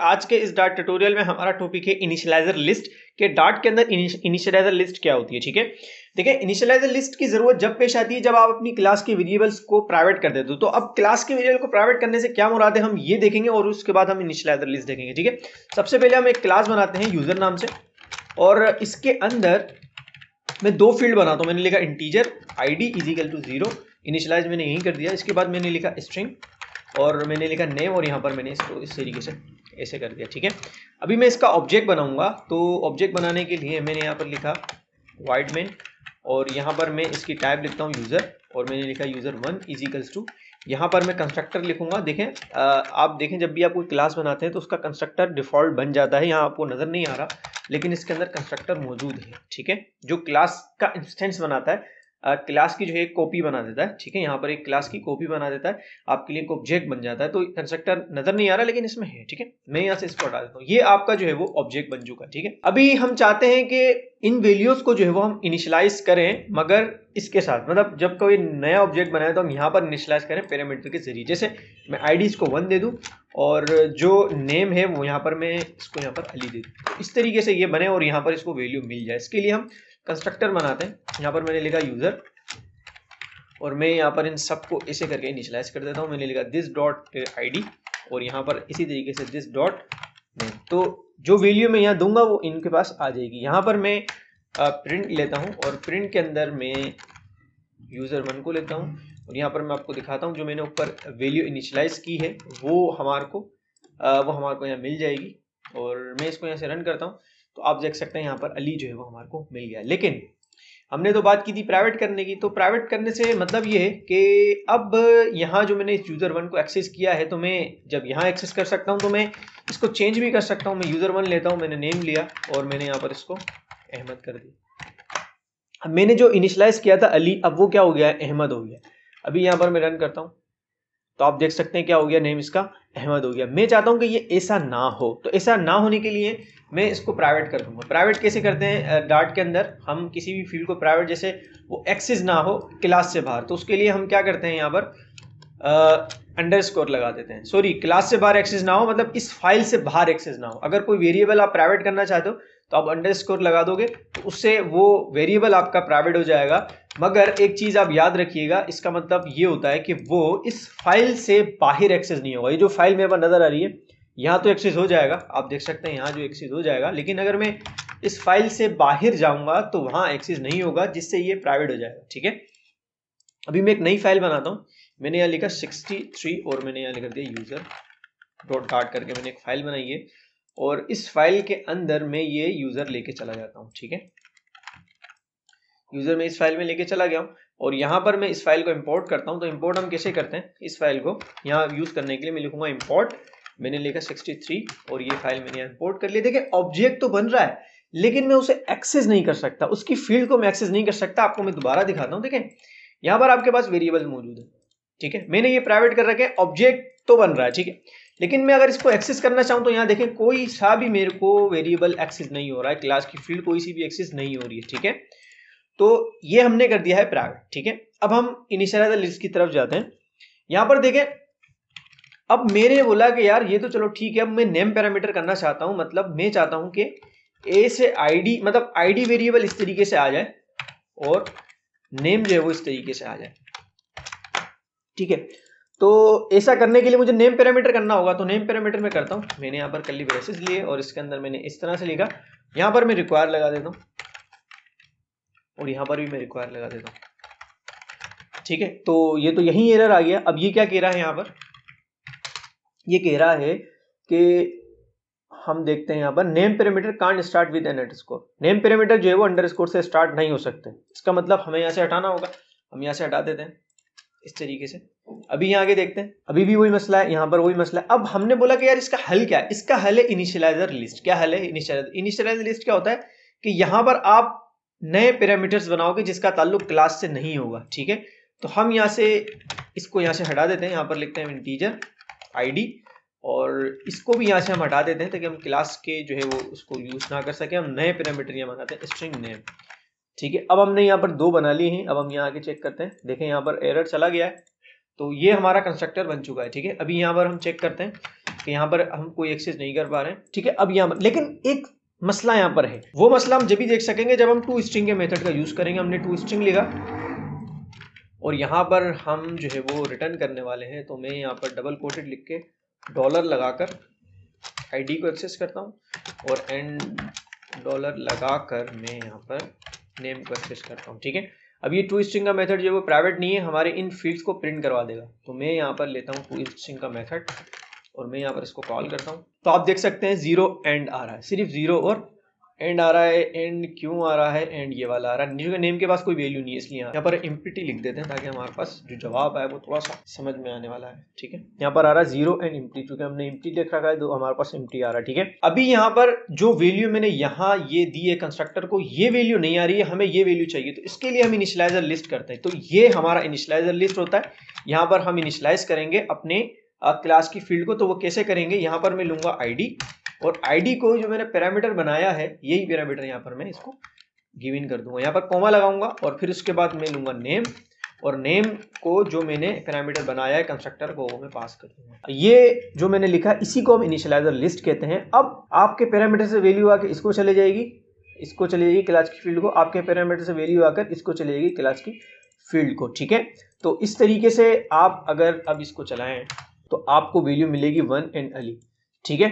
आज के इस डार्ट ट्यूटोरियल में हमारा टॉपिक है इनिशियलाइजर लिस्ट के डार्ट के अंदर इनिशियलाइजर लिस्ट क्या होती है। ठीक है, देखिए इनिशियलाइजर लिस्ट की जरूरत जब पेश आती है जब आप अपनी क्लास के वेरिएबल्स को प्राइवेट कर देते हो। तो अब क्लास के वेरिएबल को प्राइवेट करने से क्या मुराद है हम ये देखेंगे और उसके बाद हम इनिशियलाइजर लिस्ट देखेंगे। ठीक है, सबसे पहले हम एक क्लास बनाते हैं यूजर नाम से और इसके अंदर मैं दो फील्ड बनाता हूं। मैंने लिखा integer id is equal to 0, initialise मैंने यहीं कर दिया। इसके बाद मैंने लिखा स्ट्रिंग और मैंने लिखा नेम और यहाँ पर मैंने इसको इस तरीके से ऐसे कर दिया। ठीक है, अभी मैं इसका ऑब्जेक्ट बनाऊंगा। तो ऑब्जेक्ट बनाने के लिए मैंने यहाँ पर लिखा वाइड मेन और यहाँ पर मैं इसकी टाइप लिखता हूँ यूजर और मैंने लिखा यूजर1 इज इक्वल्स टू, यहाँ पर मैं कंस्ट्रक्टर लिखूंगा। देखें आप देखें जब भी आप कोई क्लास बनाते हैं तो उसका कंस्ट्रक्टर डिफॉल्ट बन जाता है, यहाँ आपको नजर नहीं आ रहा लेकिन इसके अंदर कंस्ट्रक्टर मौजूद है। ठीक है, जो क्लास का इंस्टेंस बनाता है, क्लास की जो है एक कॉपी बना देता है। ठीक है, यहाँ पर एक क्लास की कॉपी बना देता है, आपके लिए एक ऑब्जेक्ट बन जाता है। तो कंस्ट्रक्टर नजर नहीं आ रहा लेकिन इसमें है। ठीक है, मैं यहाँ से इसको हटा देता हूँ, ये आपका जो है वो ऑब्जेक्ट बन चुका है। ठीक है, अभी हम चाहते हैं कि इन वैल्यूज को जो है वो हम इनिशियलाइज करें, मगर इसके साथ मतलब जब कोई नया ऑब्जेक्ट बनाए तो हम यहाँ पर इनिशियलाइज करें पैरामीटर के जरिए। जैसे मैं आईडी इसको 1 दे दूं और जो नेम है वो यहाँ पर मैं इसको यहाँ पर अली दे दूं, इस तरीके से ये बने और यहाँ पर इसको वैल्यू मिल जाए। इसके लिए हम कंस्ट्रक्टर बनाते हैं। यहाँ पर मैंने लिखा यूजर और मैं यहाँ पर इन सबको ऐसे करके इनिशियलाइज कर देता हूँ। मैंने लिखा दिस डॉट आईडी और यहाँ पर इसी तरीके से दिस डॉट नेम। तो जो वैल्यू मैं यहाँ दूंगा वो इनके पास आ जाएगी। यहाँ पर मैं प्रिंट लेता हूँ और प्रिंट के अंदर मैं यूजर1 को लेता हूँ और यहाँ पर मैं आपको दिखाता हूँ जो मैंने ऊपर वैल्यू इनिशियलाइज की है वो हमारे को यहाँ मिल जाएगी। और मैं इसको यहाँ से रन करता हूँ तो आप देख सकते हैं यहाँ पर अली जो है वो हमारे को मिल गया। लेकिन हमने तो बात की थी प्राइवेट करने की, तो प्राइवेट करने से मतलब ये है कि अब यहाँ जो मैंने इस यूजर1 को एक्सेस किया है तो मैं जब यहाँ एक्सेस कर सकता हूँ तो मैं इसको चेंज भी कर सकता हूँ। मैं यूजर1 लेता हूँ, मैंने नेम लिया और मैंने यहाँ पर इसको अहमद कर दिया। अब मैंने जो इनिशियलाइज किया था अली, अब वो क्या हो गया, अहमद हो गया। अभी यहाँ पर मैं रन करता हूँ तो आप देख सकते हैं क्या हो गया, नेम इसका अहमद हो गया। मैं चाहता हूं कि ये ऐसा ना हो, तो ऐसा ना होने के लिए मैं इसको प्राइवेट कर दूंगा। प्राइवेट कैसे करते हैं, डार्ट के अंदर हम किसी भी फील्ड को प्राइवेट, जैसे वो एक्सेस ना हो क्लास से बाहर, तो उसके लिए हम क्या करते हैं यहाँ पर अंडरस्कोर लगा देते हैं। सॉरी, क्लास से बाहर एक्सेस ना हो मतलब इस फाइल से बाहर एक्सेस ना हो। अगर कोई वेरिएबल आप प्राइवेट करना चाहते हो तो आप अंडरस्कोर लगा दोगे तो उससे वो वेरिएबल आपका प्राइवेट हो जाएगा। मगर एक चीज आप याद रखिएगा, इसका मतलब ये होता है कि वो इस फाइल से बाहर एक्सेस नहीं होगा। ये जो फाइल मेरे पास नजर आ रही है यहाँ तो एक्सेस हो जाएगा, आप देख सकते हैं यहाँ जो एक्सेस हो जाएगा, लेकिन अगर मैं इस फाइल से बाहर जाऊंगा तो वहां एक्सेस नहीं होगा, जिससे ये प्राइवेट हो जाएगा। ठीक है, अभी मैं एक नई फाइल बनाता हूँ। मैंने यहाँ लिखा 63 और मैंने यहाँ लिख दिया यूजर डॉट डार्ट करके मैंने एक फाइल बनाई है और इस फाइल के अंदर मैं ये यूजर लेके चला जाता हूँ। ठीक है, यूजर में इस फाइल में लेके चला गया हूँ और यहाँ पर मैं इस फाइल को इंपोर्ट करता हूँ। तो इंपोर्ट हम कैसे करते हैं, इस फाइल को यहाँ यूज करने के लिए मैं लिखूंगा इंपोर्ट, मैंने लिखा 63 और ये फाइल मैंने इंपोर्ट कर लिया। देखिए ऑब्जेक्ट तो बन रहा है लेकिन मैं उसे एक्सेस नहीं कर सकता, उसकी फील्ड को मैं एक्सेस नहीं कर सकता। आपको मैं दोबारा दिखाता हूँ। देखें यहाँ पर आपके पास वेरिएबल मौजूद है। ठीक है, मैंने ये प्राइवेट कर रखे, ऑब्जेक्ट तो बन रहा है। ठीक है, लेकिन मैं अगर इसको एक्सेस करना चाहूँ तो यहाँ देखें कोई सा भी मेरे को वेरिएबल एक्सेस नहीं हो रहा है, क्लास की फील्ड कोई सी भी एक्सेस नहीं हो रही है। ठीक है, तो ये हमने कर दिया है प्राइवेट। ठीक है, अब हम इनिशियलाइजर लिस्ट की तरफ जाते हैं। यहां पर देखें अब मैंने बोला कि यार ये तो चलो ठीक है, अब मैं नेम पैरामीटर करना चाहता हूं। मतलब मैं चाहता हूं कि ए से आईडी, मतलब आईडी वेरिएबल इस तरीके से आ जाए और नेम जो है वो इस तरीके से आ जाए। ठीक है, तो ऐसा करने के लिए मुझे नेम पैरामीटर करना होगा। तो नेम पैरामीटर मैं करता हूं, मैंने यहाँ पर कर्ली ब्रेसेस लिए और इसके अंदर मैंने इस तरह से लिखा, यहां पर मैं रिक्वायर लगा देता हूं और यहां पर भी मैं रिक्वायर लगा देता हूं। ठीक है, तो ये तो यही एरर आ गया। अब ये क्या कह रहा है, यहाँ पर ये कह रहा है कि हम देखते हैं यहाँ पर name parameter can't start with N underscore. Name parameter जो है वो अंडरस्कोर से स्टार्ट नहीं हो सकते। इसका मतलब हमें यहाँ से हटाना होगा, हम यहाँ से हटा देते हैं इस तरीके से। अभी यहाँ आगे देखते हैं, अभी भी वही मसला है, यहाँ पर वही मसला है। अब हमने बोला कि यार इसका हल क्या है, इसका हल है इनिशियलाइजर लिस्ट। क्या हल है इनिशियलाइजर लिस्ट? क्या होता है कि यहाँ पर आप नए पैरामीटर्स बनाओगे जिसका ताल्लुक क्लास से नहीं होगा। ठीक है, तो हम यहाँ से इसको यहाँ से हटा देते हैं, यहाँ पर लिखते हैं इंटीजर आईडी और इसको भी यहाँ से हम हटा देते हैं ताकि हम क्लास के जो है वो उसको यूज ना कर सके। हम नए पैरामीटर यहाँ बनाते हैं स्ट्रिंग नेम। ठीक है, अब हमने यहाँ पर 2 बना लिए हैं। अब हम यहाँ आके चेक करते हैं, देखें यहाँ पर एरर चला गया है, तो ये हमारा कंस्ट्रक्टर बन चुका है। ठीक है, अभी यहाँ पर हम चेक करते हैं कि यहाँ पर हम कोई एक्सेस नहीं कर पा रहे हैं, ठीक है। अब यहाँ पर लेकिन एक मसला यहाँ पर है, वो मसला हम जब भी देख सकेंगे जब हम टू स्ट्रिंग के मेथड का यूज करेंगे। हमने टू स्ट्रिंग लिखा और यहाँ पर हम जो है वो रिटर्न करने वाले हैं, तो मैं यहाँ पर डबल कोटेड लिख के डॉलर लगाकर आईडी को एक्सेस करता हूँ और एंड डॉलर लगाकर मैं यहाँ पर नेम को एक्सेस करता हूँ, ठीक है। अब ये टू स्ट्रिंग का मेथड जो है वो प्राइवेट नहीं है, हमारे इन फील्ड्स को प्रिंट करवा देगा। तो मैं यहाँ पर लेता हूँ टू स्ट्रिंग का मेथड और मैं यहाँ पर इसको कॉल करता हूँ। तो आप देख सकते हैं जीरो एंड आ रहा है, सिर्फ जीरो और एंड आ रहा है। एंड क्यों आ रहा है, एंड ये वाला आ रहा है, नेम के पास कोई वैल्यू नहीं है, इसलिए यहाँ पर एम्प्टी लिख देते हैं ताकि हमारे पास जो जवाब आए वो थोड़ा सा समझ में आने वाला है, ठीक है। यहाँ पर आ रहा है जीरो एंड एम्प्टी, क्योंकि हमने एम्प्टी लिख रखा है तो हमारे पास एम्प्टी आ रहा है, ठीक है। अभी यहाँ पर जो वैल्यू मैंने यहाँ ये दी है कंस्ट्रक्टर को, ये वैल्यू नहीं आ रही है, हमें ये वैल्यू चाहिए। तो इसके लिए हम इनिशियलाइजर लिस्ट करते हैं। तो ये हमारा इनिशियलाइजर लिस्ट होता है। यहाँ पर हम इनिशियलाइज करेंगे अपने क्लास की फील्ड को। तो वो कैसे करेंगे, यहाँ पर मैं लूंगा आईडी और आईडी को जो मैंने पैरामीटर बनाया है, यही पैरामीटर यहाँ पर मैं इसको गिव इन कर दूंगा। यहाँ पर कॉमा लगाऊंगा और फिर उसके बाद मैं लूंगा नेम और नेम को जो मैंने पैरामीटर बनाया है कंस्ट्रक्टर को वो मैं पास कर दूंगा। ये जो मैंने लिखा इसी को हम इनिशियलाइजर लिस्ट कहते हैं। अब आपके पैरामीटर से वैल्यू आके इसको चले जाएगी, इसको चले जाएगी क्लास की फील्ड को, आपके पैरामीटर से वैल्यू आकर इसको चले जाएगी क्लास की फील्ड को, ठीक है। तो इस तरीके से आप अगर अब इसको चलाएं तो आपको वैल्यू मिलेगी 1 एंड अली, ठीक है।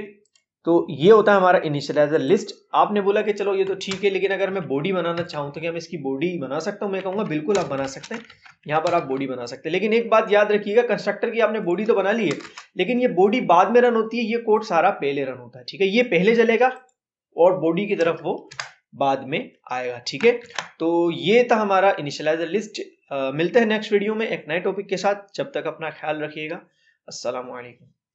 तो ये होता है हमारा इनिशियलाइजर लिस्ट। आपने बोला कि चलो ये तो ठीक है, लेकिन अगर मैं बॉडी बनाना चाहूँ तो क्या मैं इसकी बॉडी बना सकता हूँ? मैं कहूँगा बिल्कुल आप बना सकते हैं, यहाँ पर आप बॉडी बना सकते हैं। लेकिन एक बात याद रखिएगा, कंस्ट्रक्टर की आपने बॉडी तो बना ली है, लेकिन ये बॉडी बाद में रन होती है, ये कोड सारा पहले रन होता है, ठीक है। ये पहले चलेगा और बॉडी की तरफ वो बाद में आएगा, ठीक है। तो ये था हमारा इनिशियलाइजर लिस्ट। मिलते हैं नेक्स्ट वीडियो में एक नए टॉपिक के साथ। जब तक अपना ख्याल रखिएगा। अस्सलाम वालेकुम।